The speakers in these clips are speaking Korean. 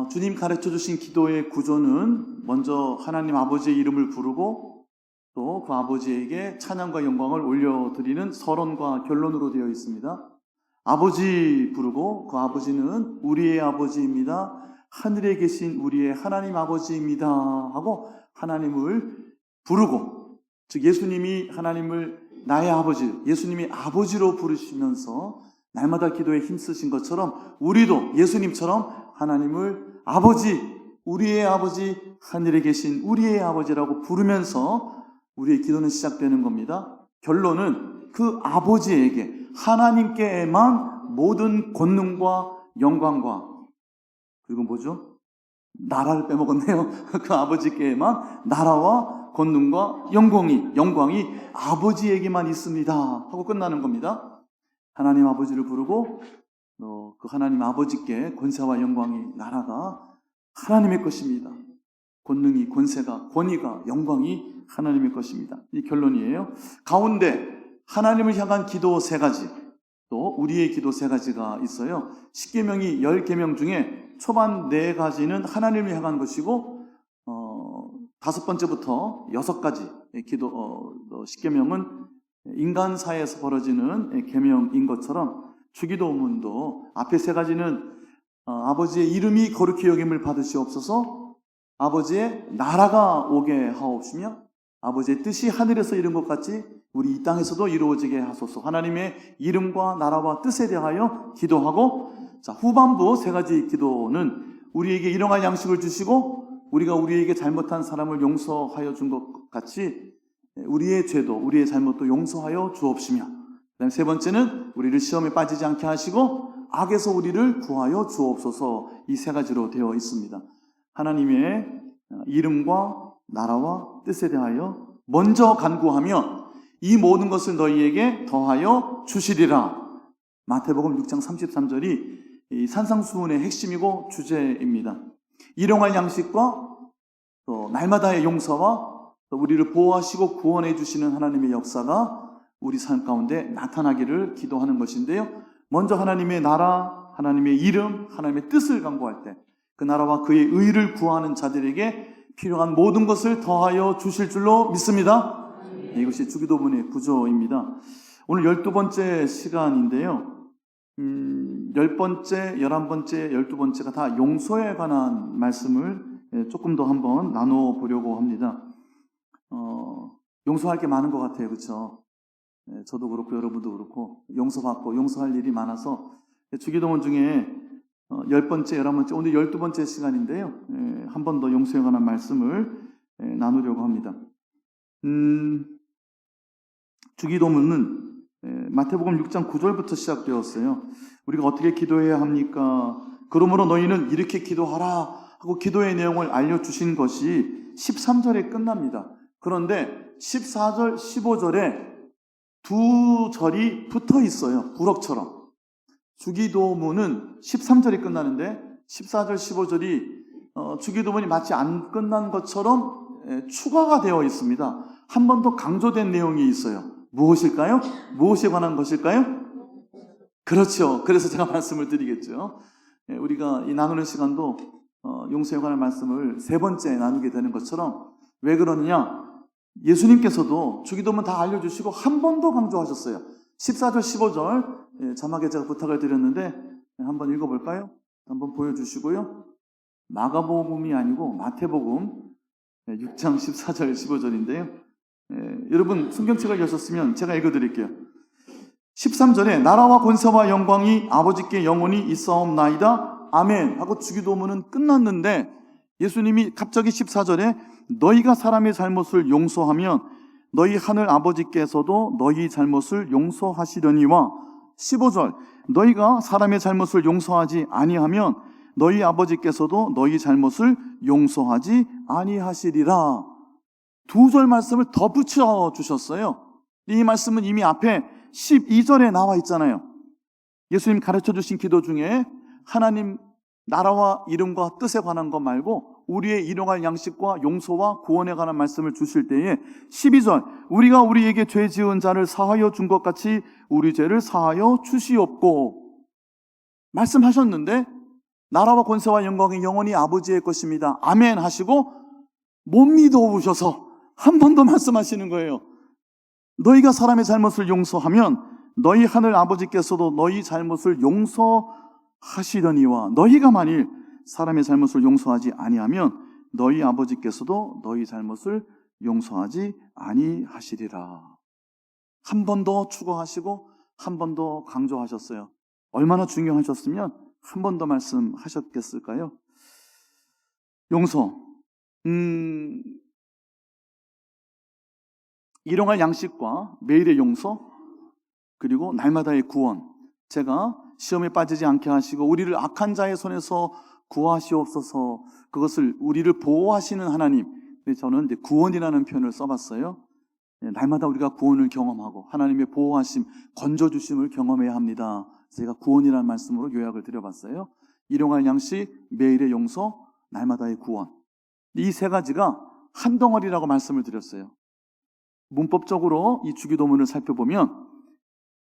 주님 가르쳐 주신 기도의 구조는 먼저 하나님 아버지의 이름을 부르고 또 그 아버지에게 찬양과 영광을 올려드리는 서론과 결론으로 되어 있습니다. 아버지 부르고 그 아버지는 우리의 아버지입니다. 하늘에 계신 우리의 하나님 아버지입니다 하고 하나님을 부르고, 즉 예수님이 하나님을 나의 아버지, 예수님이 아버지로 부르시면서 날마다 기도에 힘쓰신 것처럼 우리도 예수님처럼 하나님을 아버지, 우리의 아버지, 하늘에 계신 우리의 아버지라고 부르면서 우리의 기도는 시작되는 겁니다. 결론은 그 아버지에게, 하나님께만 모든 권능과 영광과, 그리고 뭐죠? 나라를 빼먹었네요. 그 아버지께만 나라와 권능과 영광이 아버지에게만 있습니다 하고 끝나는 겁니다. 하나님 아버지를 부르고 그 하나님 아버지께 권세와 영광이, 나라가 하나님의 것입니다. 권능이, 권세가, 권위가, 영광이 하나님의 것입니다. 이 결론이에요. 가운데 하나님을 향한 기도 3가지, 또 우리의 기도 3가지가 있어요. 10계명이 10계명 중에 초반 4가지는 하나님을 향한 것이고 5번째부터 6가지 기도 10계명은 인간 사이에서 벌어지는 계명인 것처럼 주기도문도 앞에 3가지는 아버지의 이름이 거룩히 여김을 받으시옵소서, 아버지의 나라가 오게 하옵시며 아버지의 뜻이 하늘에서 이룬 것 같이 우리 이 땅에서도 이루어지게 하소서, 하나님의 이름과 나라와 뜻에 대하여 기도하고, 자, 후반부 3가지 기도는 우리에게 일용할 양식을 주시고 우리가 우리에게 잘못한 사람을 용서하여 준 것 같이 우리의 죄도, 우리의 잘못도 용서하여 주옵시며, 그다음에 3번째는 우리를 시험에 빠지지 않게 하시고 악에서 우리를 구하여 주옵소서. 이 3가지로 되어 있습니다. 하나님의 이름과 나라와 뜻에 대하여 먼저 간구하면 이 모든 것을 너희에게 더하여 주시리라. 마태복음 6장 33절이 이 산상수훈의 핵심이고 주제입니다. 일용할 양식과 또 날마다의 용서와 또 우리를 보호하시고 구원해 주시는 하나님의 역사가 우리 삶 가운데 나타나기를 기도하는 것인데요. 먼저 하나님의 나라, 하나님의 이름, 하나님의 뜻을 간구할 때 그 나라와 그의 의를 구하는 자들에게 필요한 모든 것을 더하여 주실 줄로 믿습니다. 이것이 주기도문의 구조입니다. 오늘 12번째 시간인데요. 10번째, 11번째, 12번째가 다 용서에 관한 말씀을 조금 더 한번 나눠보려고 합니다. 용서할 게 많은 것 같아요. 그렇죠? 저도 그렇고 여러분도 그렇고 용서받고 용서할 일이 많아서 주기도문 중에 10번째, 11번째, 오늘 12번째 시간인데요. 한 번 더 용서에 관한 말씀을 나누려고 합니다. 주기도문은 마태복음 6장 9절부터 시작되었어요. 우리가 어떻게 기도해야 합니까? 그러므로 너희는 이렇게 기도하라 하고 기도의 내용을 알려주신 것이 13절에 끝납니다. 그런데 14절, 15절에 두 절이 붙어 있어요. 부럭처럼. 주기도문은 13절이 끝나는데 14절, 15절이 주기도문이 마치 안 끝난 것처럼 추가가 되어 있습니다. 한 번 더 강조된 내용이 있어요. 무엇일까요? 무엇에 관한 것일까요? 그렇죠. 그래서 제가 말씀을 드리겠죠. 우리가 이 나누는 시간도 용서에 관한 말씀을 3번째 나누게 되는 것처럼, 왜 그러느냐? 예수님께서도 주기도문 다 알려주시고 한 번 더 강조하셨어요. 14절, 15절 자막에 제가 부탁을 드렸는데 한번 읽어볼까요? 한번 보여주시고요. 마가복음이 아니고 마태복음 6장 14절, 15절인데요. 여러분 성경책을 여셨으면 제가 읽어드릴게요. 13절에 나라와 권세와 영광이 아버지께 영원히 있사옵나이다. 아멘 하고 주기도문은 끝났는데 예수님이 갑자기 14절에 너희가 사람의 잘못을 용서하면 너희 하늘 아버지께서도 너희 잘못을 용서하시려니와, 15절 너희가 사람의 잘못을 용서하지 아니하면 너희 아버지께서도 너희 잘못을 용서하지 아니하시리라. 2절 말씀을 더 붙여주셨어요. 이 말씀은 이미 앞에 12절에 나와 있잖아요. 예수님 가르쳐 주신 기도 중에 하나님 나라와 이름과 뜻에 관한 것 말고 우리의 일용할 양식과 용서와 구원에 관한 말씀을 주실 때에 12절 우리가 우리에게 죄 지은 자를 사하여 준 것 같이 우리 죄를 사하여 주시옵고 말씀하셨는데 나라와 권세와 영광이 영원히 아버지의 것입니다. 아멘 하시고 못 믿어오셔서 한 번 더 말씀하시는 거예요. 너희가 사람의 잘못을 용서하면 너희 하늘 아버지께서도 너희 잘못을 용서하시려니와 너희가 만일 사람의 잘못을 용서하지 아니하면 너희 아버지께서도 너희 잘못을 용서하지 아니하시리라. 한 번 더 추가하시고 한 번 더 강조하셨어요. 얼마나 중요하셨으면 한 번 더 말씀하셨겠을까요? 용서. 일용할 양식과 매일의 용서, 그리고 날마다의 구원. 제가 시험에 빠지지 않게 하시고 우리를 악한 자의 손에서 구하시옵소서. 그것을 우리를 보호하시는 하나님. 저는 이제 구원이라는 표현을 써봤어요. 날마다 우리가 구원을 경험하고 하나님의 보호하심, 건져주심을 경험해야 합니다. 제가 구원이라는 말씀으로 요약을 드려봤어요. 일용할 양식, 매일의 용서, 날마다의 구원. 이 세 가지가 한 덩어리라고 말씀을 드렸어요. 문법적으로 이 주기도문을 살펴보면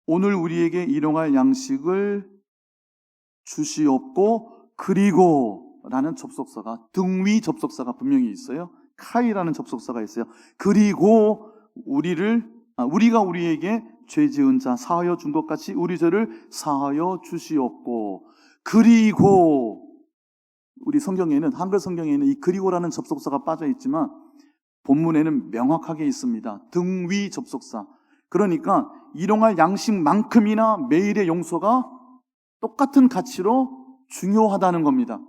오늘 우리에게 일용할 양식을 주시옵고 그리고 라는 접속사가, 등위 접속사가 분명히 있어요. 카이라는 접속사가 있어요. 그리고 우리가 우리에게 죄 지은 자 사하여 준 것 같이 우리 죄를 사하여 주시옵고. 그리고 우리 성경에는, 한글 성경에는 이 그리고라는 접속사가 빠져 있지만 본문에는 명확하게 있습니다. 등위 접속사. 그러니까 일용할 양식만큼이나 매일의 용서가 똑같은 가치로 중요하다는 겁니다.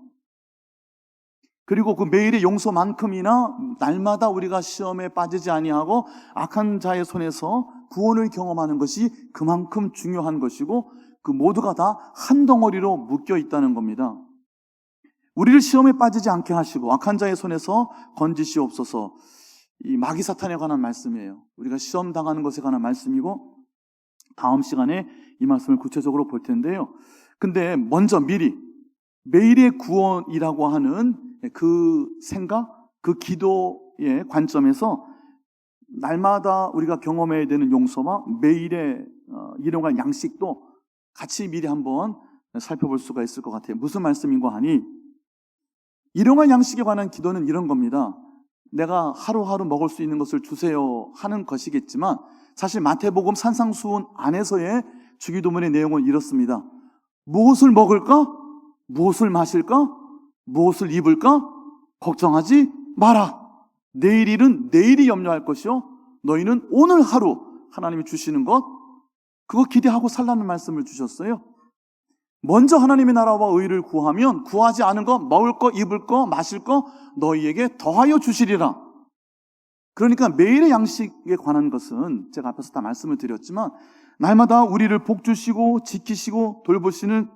그리고 그 매일의 용서만큼이나 날마다 우리가 시험에 빠지지 아니하고 악한 자의 손에서 구원을 경험하는 것이 그만큼 중요한 것이고, 그 모두가 다 한 덩어리로 묶여 있다는 겁니다. 우리를 시험에 빠지지 않게 하시고 악한 자의 손에서 건지시옵소서. 이 마귀 사탄에 관한 말씀이에요. 우리가 시험 당하는 것에 관한 말씀이고, 다음 시간에 이 말씀을 구체적으로 볼 텐데요. 근데 먼저 미리 매일의 구원이라고 하는 그 생각, 그 기도의 관점에서 날마다 우리가 경험해야 되는 용서와 매일의 일용할 양식도 같이 미리 한번 살펴볼 수가 있을 것 같아요. 무슨 말씀인가 하니, 일용할 양식에 관한 기도는 이런 겁니다. 내가 하루하루 먹을 수 있는 것을 주세요 하는 것이겠지만, 사실 마태복음 산상수훈 안에서의 주기도문의 내용은 이렇습니다. 무엇을 먹을까? 무엇을 마실까? 무엇을 입을까? 걱정하지 마라. 내일 일은 내일이 염려할 것이요 너희는 오늘 하루 하나님이 주시는 것, 그거 기대하고 살라는 말씀을 주셨어요. 먼저 하나님의 나라와 의를 구하면 구하지 않은 거, 먹을 거, 입을 거, 마실 거 너희에게 더하여 주시리라. 그러니까 매일의 양식에 관한 것은 제가 앞에서 다 말씀을 드렸지만, 날마다 우리를 복주시고 지키시고 돌보시는,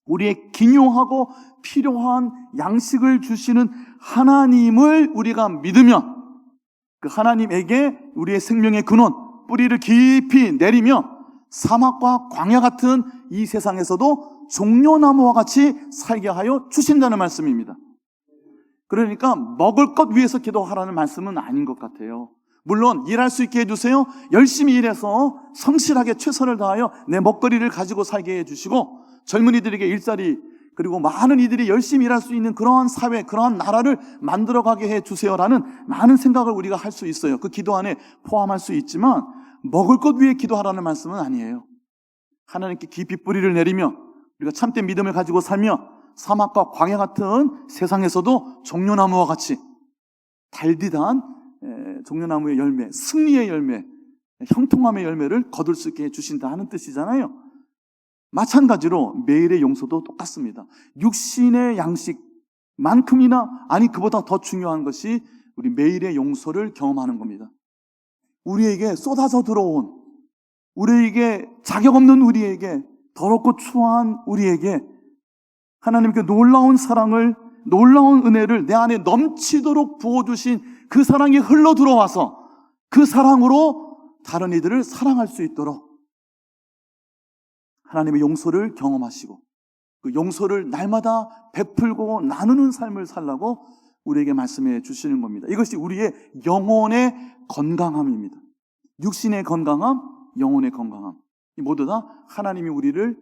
우리의 기묘하고 필요한 양식을 주시는 하나님을 우리가 믿으면, 그 하나님에게 우리의 생명의 근원, 뿌리를 깊이 내리며 사막과 광야 같은 이 세상에서도 종려나무와 같이 살게 하여 주신다는 말씀입니다. 그러니까 먹을 것 위해서 기도하라는 말씀은 아닌 것 같아요. 물론 일할 수 있게 해주세요. 열심히 일해서 성실하게 최선을 다하여 내 먹거리를 가지고 살게 해주시고, 젊은이들에게 일자리, 그리고 많은 이들이 열심히 일할 수 있는 그러한 사회, 그러한 나라를 만들어가게 해주세요라는 많은 생각을 우리가 할 수 있어요. 그 기도 안에 포함할 수 있지만 먹을 것 위해 기도하라는 말씀은 아니에요. 하나님께 깊이 뿌리를 내리며 우리가 참된 믿음을 가지고 살며 사막과 광야 같은 세상에서도 종려나무와 같이 달디단 종려나무의 열매, 승리의 열매, 형통함의 열매를 거둘 수 있게 해주신다 하는 뜻이잖아요. 마찬가지로 매일의 용서도 똑같습니다. 육신의 양식만큼이나, 아니 그보다 더 중요한 것이 우리 매일의 용서를 경험하는 겁니다. 우리에게 쏟아져 들어온, 우리에게 자격 없는 우리에게, 더럽고 추한 우리에게 하나님께 놀라운 사랑을, 놀라운 은혜를 내 안에 넘치도록 부어주신 그 사랑이 흘러 들어와서 그 사랑으로 다른 이들을 사랑할 수 있도록 하나님의 용서를 경험하시고 그 용서를 날마다 베풀고 나누는 삶을 살라고 우리에게 말씀해 주시는 겁니다. 이것이 우리의 영혼의 건강함입니다. 육신의 건강함, 영혼의 건강함, 이 모두 다 하나님이 우리를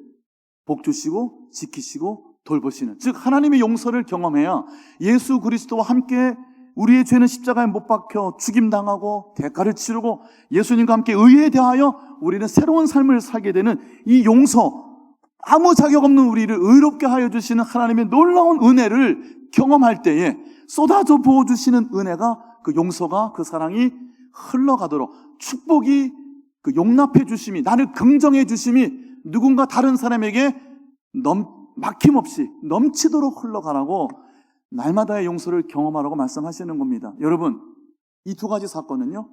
복주시고 지키시고 돌보시는, 즉 하나님의 용서를 경험해야 예수 그리스도와 함께 우리의 죄는 십자가에 못 박혀 죽임당하고 대가를 치르고 예수님과 함께 의에 대하여 우리는 새로운 삶을 살게 되는 이 용서, 아무 자격 없는 우리를 의롭게 하여 주시는 하나님의 놀라운 은혜를 경험할 때에 쏟아져 부어주시는 은혜가, 그 용서가, 그 사랑이 흘러가도록, 축복이, 그 용납해 주심이, 나를 긍정해 주심이 누군가 다른 사람에게 막힘없이 넘치도록 흘러가라고 날마다의 용서를 경험하라고 말씀하시는 겁니다. 여러분, 이 두 가지 사건은요,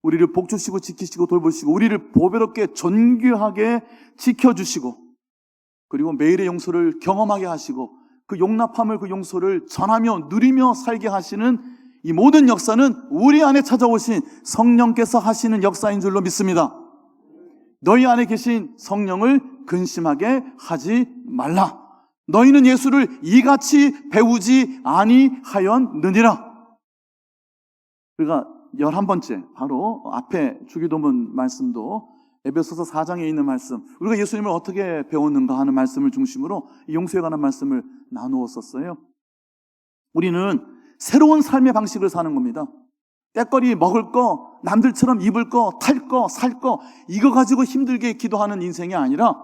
우리를 복주시고 지키시고 돌보시고 우리를 보배롭게 존귀하게 지켜주시고, 그리고 매일의 용서를 경험하게 하시고 그 용납함을, 그 용서를 전하며 누리며 살게 하시는 이 모든 역사는 우리 안에 찾아오신 성령께서 하시는 역사인 줄로 믿습니다. 너희 안에 계신 성령을 근심하게 하지 말라. 너희는 예수를 이같이 배우지 아니하였느니라. 우리가 11번째, 바로 앞에 주기도문 말씀도 에베소서 4장에 있는 말씀, 우리가 예수님을 어떻게 배웠는가 하는 말씀을 중심으로 용서에 관한 말씀을 나누었었어요. 우리는 새로운 삶의 방식을 사는 겁니다. 때거리 먹을 거, 남들처럼 입을 거, 탈 거, 살 거, 이거 가지고 힘들게 기도하는 인생이 아니라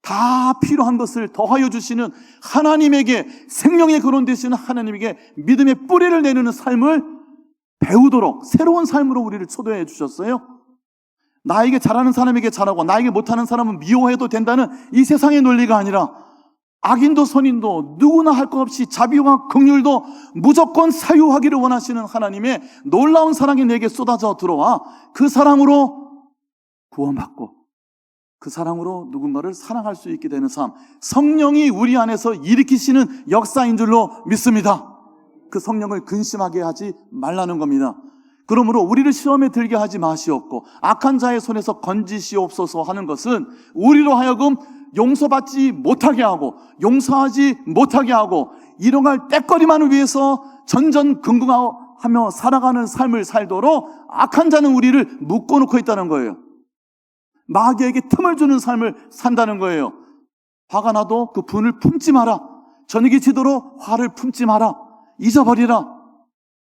다 필요한 것을 더하여 주시는 하나님에게, 생명의 근원 되시는 하나님에게 믿음의 뿌리를 내리는 삶을 배우도록 새로운 삶으로 우리를 초대해 주셨어요. 나에게 잘하는 사람에게 잘하고 나에게 못하는 사람은 미워해도 된다는 이 세상의 논리가 아니라, 악인도 선인도 누구나 할 것 없이 자비와 긍휼도 무조건 사유하기를 원하시는 하나님의 놀라운 사랑이 내게 쏟아져 들어와 그 사랑으로 구원받고 그 사랑으로 누군가를 사랑할 수 있게 되는 삶, 성령이 우리 안에서 일으키시는 역사인 줄로 믿습니다. 그 성령을 근심하게 하지 말라는 겁니다. 그러므로 우리를 시험에 들게 하지 마시옵고 악한 자의 손에서 건지시옵소서 하는 것은 우리로 하여금 용서받지 못하게 하고 용서하지 못하게 하고 일용할 때거리만을 위해서 전전긍긍하며 살아가는 삶을 살도록 악한 자는 우리를 묶어놓고 있다는 거예요. 마귀에게 틈을 주는 삶을 산다는 거예요. 화가 나도 그 분을 품지 마라. 저녁이 지도록 화를 품지 마라. 잊어버리라.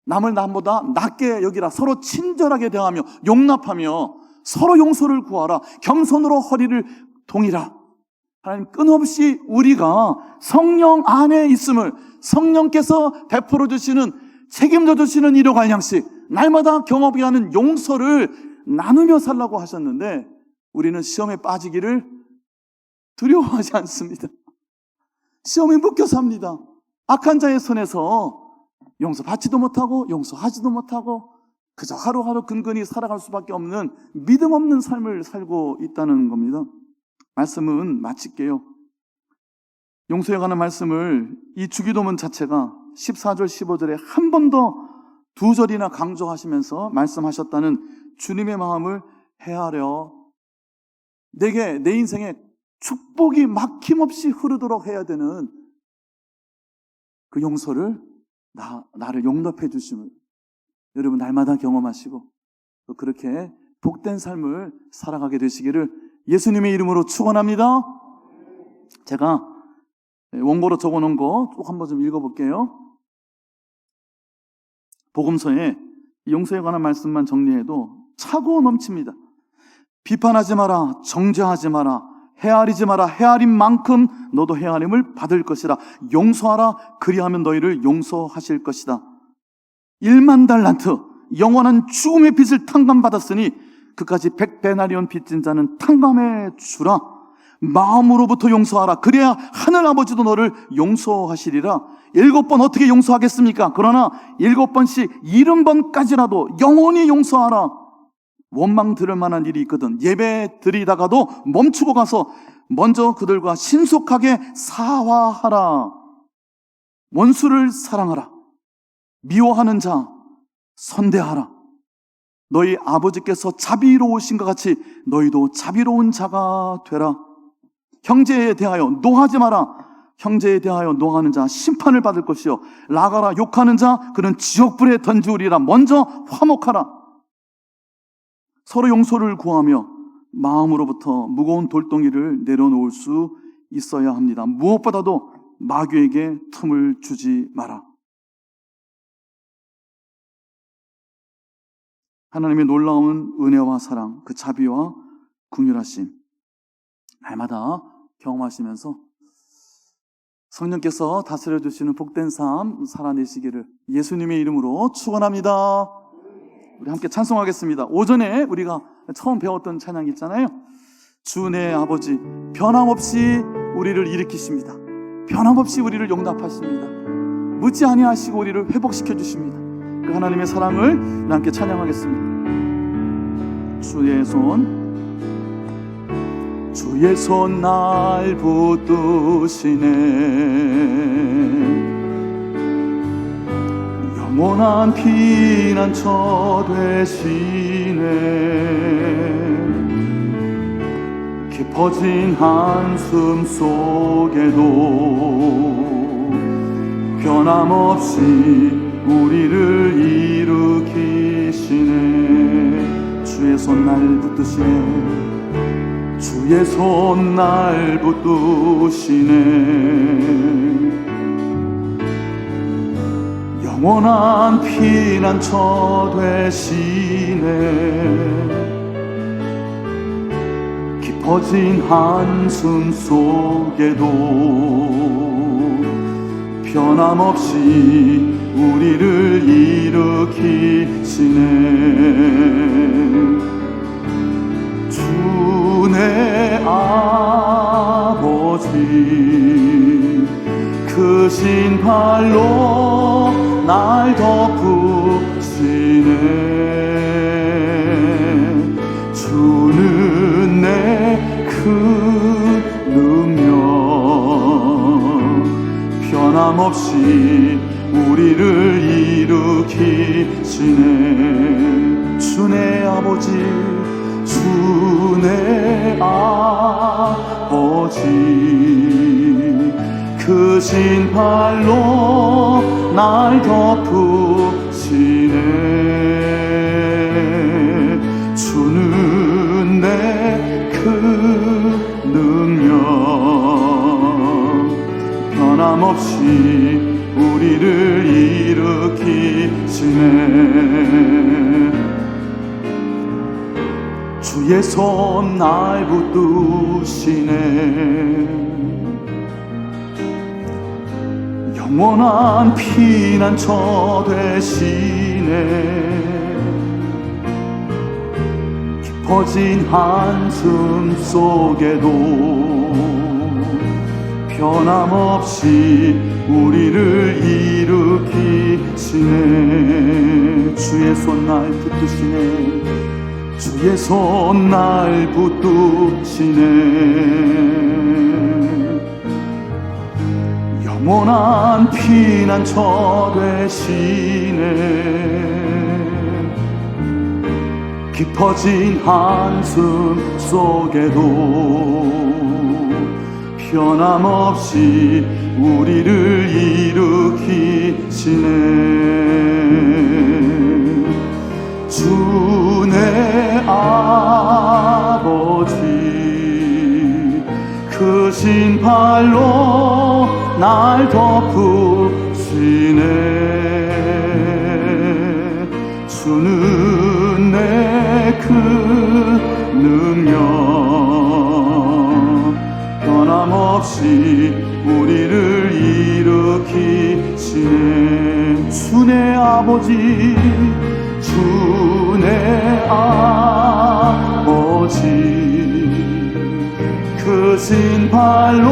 남을 남보다 낮게 여기라. 서로 친절하게 대하며 용납하며 서로 용서를 구하라. 겸손으로 허리를 동이라. 하나님, 끊임없이 우리가 성령 안에 있음을, 성령께서 베풀어 주시는, 책임져 주시는 일용할 양식, 날마다 경험하게 하는 용서를 나누며 살라고 하셨는데 우리는 시험에 빠지기를 두려워하지 않습니다. 시험에 묶여 삽니다. 악한 자의 손에서 용서받지도 못하고 용서하지도 못하고 그저 하루하루 근근히 살아갈 수밖에 없는 믿음 없는 삶을 살고 있다는 겁니다. 말씀은 마칠게요. 용서에 관한 말씀을 이 주기도문 자체가 14절 15절에 한 번 더 2절이나 강조하시면서 말씀하셨다는 주님의 마음을 헤아려 내게, 내 인생에 축복이 막힘없이 흐르도록 해야 되는 그 용서를 나를 용납해 주심을 여러분 날마다 경험하시고 또 그렇게 복된 삶을 살아가게 되시기를 예수님의 이름으로 축원합니다. 제가 원고로 적어놓은 거 쭉 한번 좀 읽어볼게요. 복음서에 용서에 관한 말씀만 정리해도 차고 넘칩니다. 비판하지 마라, 정죄하지 마라, 헤아리지 마라. 헤아린 만큼 너도 헤아림을 받을 것이라. 용서하라. 그리하면 너희를 용서하실 것이다. 1만 달란트, 영원한 죽음의 빚을 탕감받았으니 그까지 100데나리온 빚진 자는 탕감해 주라. 마음으로부터 용서하라. 그래야 하늘 아버지도 너를 용서하시리라. 7번 어떻게 용서하겠습니까? 그러나 7번씩 70번까지라도 영원히 용서하라. 원망 들을 만한 일이 있거든 예배 드리다가도 멈추고 가서 먼저 그들과 신속하게 사화하라. 원수를 사랑하라. 미워하는 자 선대하라. 너희 아버지께서 자비로우신 것 같이 너희도 자비로운 자가 되라. 형제에 대하여 노하지 마라. 형제에 대하여 노하는 자 심판을 받을 것이요 나가라. 욕하는 자 그는 지옥불에 던지우리라. 먼저 화목하라. 서로 용서를 구하며 마음으로부터 무거운 돌덩이를 내려놓을 수 있어야 합니다. 무엇보다도 마귀에게 틈을 주지 마라. 하나님의 놀라운 은혜와 사랑, 그 자비와 긍휼하심 날마다 경험하시면서 성령께서 다스려 주시는 복된 삶 살아내시기를 예수님의 이름으로 축원합니다. 우리 함께 찬송하겠습니다. 오전에 우리가 처음 배웠던 찬양 있잖아요. 주 내 아버지 변함없이 우리를 일으키십니다. 변함없이 우리를 용납하십니다. 묻지 아니하시고 우리를 회복시켜 주십니다. 그 하나님의 사랑을 함께 찬양하겠습니다. 주의 손 날 붙드시네. 영원한 피난처 되시네. 깊어진 한숨 속에도 변함없이 우리를 일으키시네. 주의 손 날 붙드시네. 주의 손 날 붙드시네. 영원한 피난처 되시네. 깊어진 한숨 속에도 변함없이 우리를 일으키시네. 내 아버지 크신 팔로 날 덮으시네. 주는 내 큰 능력 변함없이 우리를 일으키시네. 주 내 아버지 주 내 아버지 크신 팔로 날 덮으시네. 주는 내 큰 능력 변함없이 우리를 일으키시네. 주의 손 날 붙드시네. 영원한 피난처 되시네. 깊어진 한숨 속에도 변함없이 우리를 일으키시네. 주의 손 날 붙드시네. 주의 손 날 붙드시네. 영원한 피난처 되시네. 깊어진 한숨 속에도 변함없이 우리를 일으키시네. 주 내 아버지 크신 팔로 날 덮으시네. 주는 내 큰 능력 변함없이 우리를 일으키시네. 주 내 아버지 주 내 아버지 크신 팔로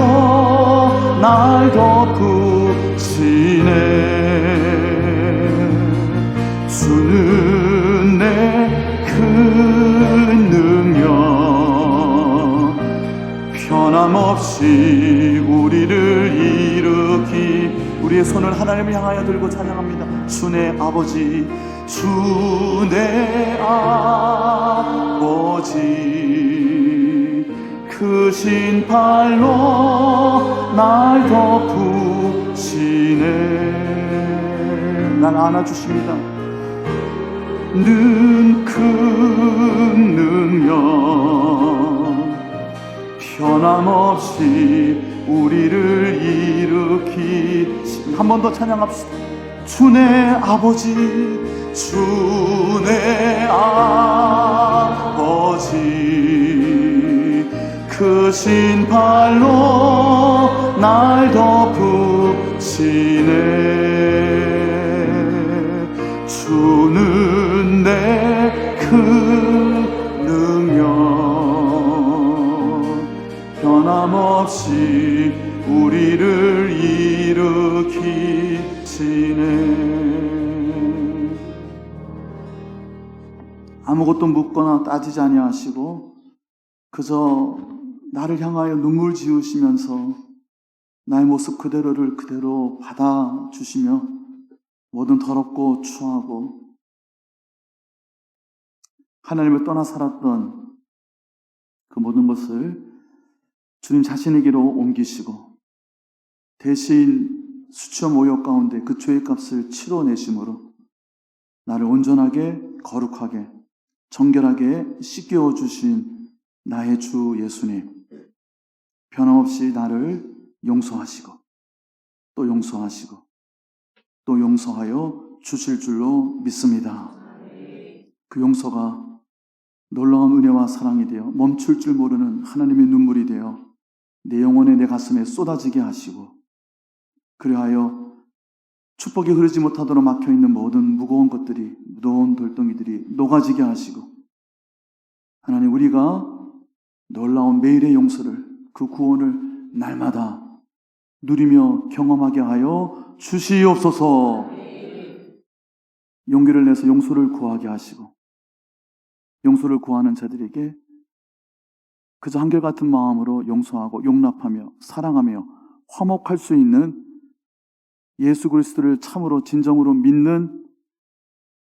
날 덮으시네. 주는 내 큰 능력 변함없이 우리를 일으키. 우리의 손을 하나님을 향하여 들고 찬양합니다. 주 내 아버지 주 내 아버지 크신 팔로 날 덮으시네. 날 안아주십니다. 는 큰 능력 변함없이 우리를 일으키신. 한 번 더 찬양합시다. 주내 아버지, 주내 아버지, 크신 팔로 날 덮으시네. 주는 내 그 능력 변함없이 우리를 일으키시네. 아무것도 묻거나 따지지 아니하시고 그저 나를 향하여 눈물 지으시면서 나의 모습 그대로를 그대로 받아주시며 모든 더럽고 추하고 하나님을 떠나 살았던 그 모든 것을 주님 자신에게로 옮기시고 대신 수치와 모욕 가운데 그 죄값을 치러내심으로 나를 온전하게 거룩하게 정결하게 씻겨 주신 나의 주 예수님, 변함없이 나를 용서하시고 또 용서하시고 또 용서하여 주실 줄로 믿습니다. 그 용서가 놀라운 은혜와 사랑이 되어 멈출 줄 모르는 하나님의 눈물이 되어 내 영혼에 내 가슴에 쏟아지게 하시고 그리하여 축복이 흐르지 못하도록 막혀있는 모든 무거운 것들이, 무거운 돌덩이들이 녹아지게 하시고 하나님, 우리가 놀라운 매일의 용서를, 그 구원을 날마다 누리며 경험하게 하여 주시옵소서. 용기를 내서 용서를 구하게 하시고 용서를 구하는 자들에게 그저 한결같은 마음으로 용서하고 용납하며 사랑하며 화목할 수 있는 예수 그리스도를 참으로 진정으로 믿는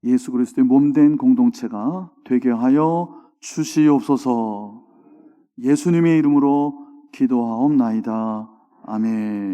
예수 그리스도의 몸된 공동체가 되게 하여 주시옵소서. 예수님의 이름으로 기도하옵나이다. 아멘.